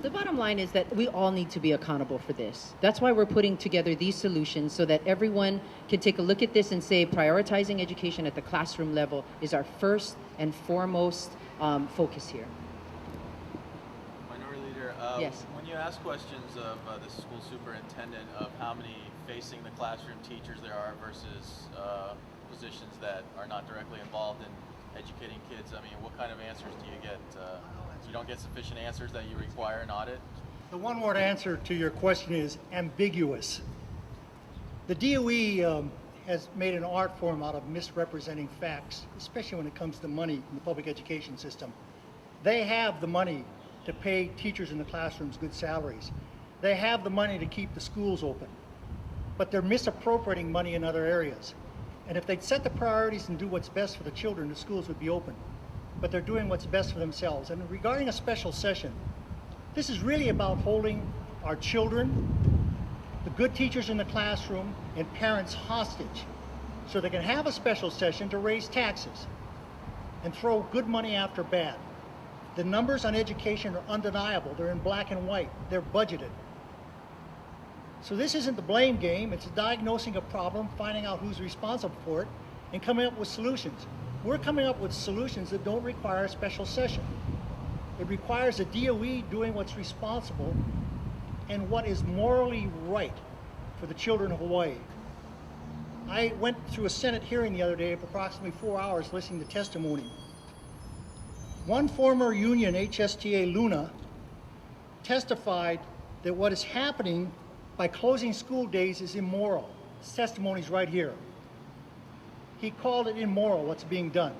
The bottom line is that we all need to be accountable for this. That's why we're putting together these solutions so that everyone can take a look at this and say prioritizing education at the classroom level is our first and foremost focus here. Minority Leader, yes. When you ask questions of the school superintendent of how many facing the classroom teachers there are versus positions that are not directly involved in educating kids, I mean, what kind of answers do you get? You don't get sufficient answers that you require an audit? The one-word answer to your question is ambiguous. The DOE has made an art form out of misrepresenting facts, especially when it comes to money in the public education system. They have the money to pay teachers in the classrooms good salaries. They have the money to keep the schools open, but they're misappropriating money in other areas. And if they'd set the priorities and do what's best for the children, the schools would be open. But they're doing what's best for themselves. And regarding a special session, this is really about holding our children, the good teachers in the classroom, and parents hostage so they can have a special session to raise taxes and throw good money after bad. The numbers on education are undeniable. They're in black and white. They're budgeted. So this isn't the blame game. It's diagnosing a problem, finding out who's responsible for it, and coming up with solutions. We're coming up with solutions that don't require a special session. It requires a DOE doing what's responsible and what is morally right for the children of Hawaii. I went through a Senate hearing the other day for approximately 4 hours listening to testimony. One former union, HSTA Luna, testified that what is happening by closing school days is immoral. His testimony's right here. He called it immoral, what's being done.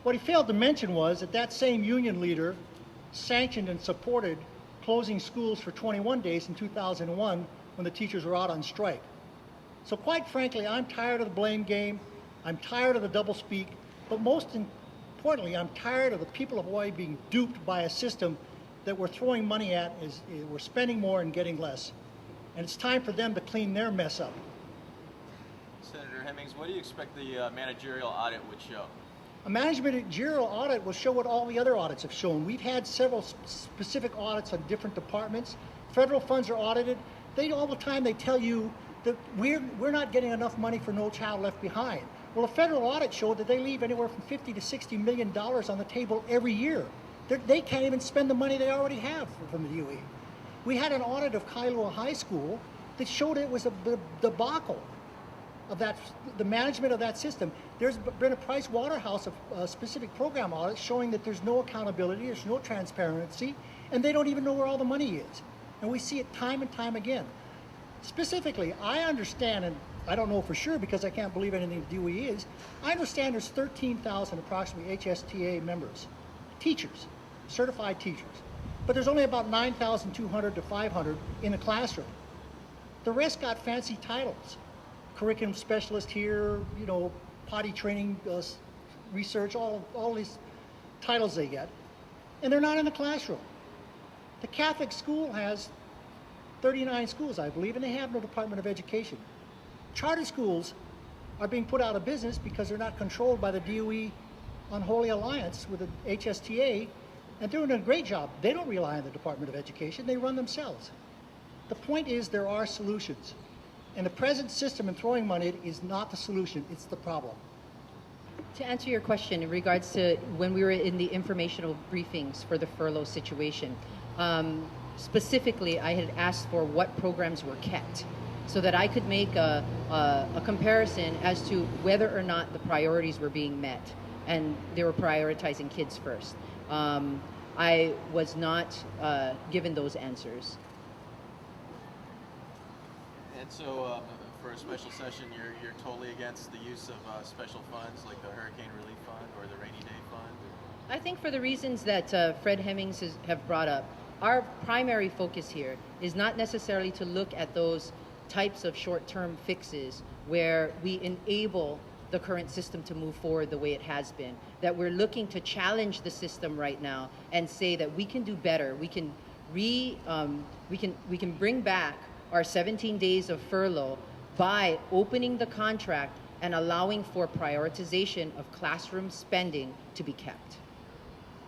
What he failed to mention was that that same union leader sanctioned and supported closing schools for 21 days in 2001 when the teachers were out on strike. So quite frankly, I'm tired of the blame game. I'm tired of the doublespeak, but most importantly, I'm tired of the people of Hawaii being duped by a system that we're throwing money at. We're spending more and getting less. And it's time for them to clean their mess up. Senator Hemmings, what do you expect the managerial audit would show? A managerial audit will show what all the other audits have shown. We've had several specific audits on different departments. Federal funds are audited. All the time they tell you that we're not getting enough money for No Child Left Behind. Well, a federal audit showed that they leave anywhere from $50 to $60 million on the table every year. They can't even spend the money they already have from the DOE. We had an audit of Kailua High School that showed it was a debacle of the management of that system. There's been a Price Waterhouse specific program audit showing that there's no accountability, there's no transparency, and they don't even know where all the money is. And we see it time and time again. Specifically, I understand, and I don't know for sure because I can't believe anything the DOE is, I understand there's 13,000 approximately HSTA members, teachers, certified teachers. But there's only about 9,200 to 500 in the classroom. The rest got fancy titles. Curriculum specialist here, potty training, research, all these titles they get. And they're not in the classroom. The Catholic school has 39 schools, I believe, and they have no Department of Education. Charter schools are being put out of business because they're not controlled by the DOE Unholy Alliance with the HSTA, and they're doing a great job. They don't rely on the Department of Education, they run themselves. The point is there are solutions. And the present system in throwing money is not the solution, it's the problem. To answer your question in regards to when we were in the informational briefings for the furlough situation, specifically I had asked for what programs were kept so that I could make a comparison as to whether or not the priorities were being met and they were prioritizing kids first. I was not given those answers. And so for a special session, you're totally against the use of special funds like the Hurricane Relief Fund or the Rainy Day Fund? I think for the reasons that Fred Hemmings have brought up, our primary focus here is not necessarily to look at those types of short-term fixes where we enable the current system to move forward the way it has been, that we're looking to challenge the system right now and say that we can do better. We can bring back our 17 days of furlough by opening the contract and allowing for prioritization of classroom spending to be kept.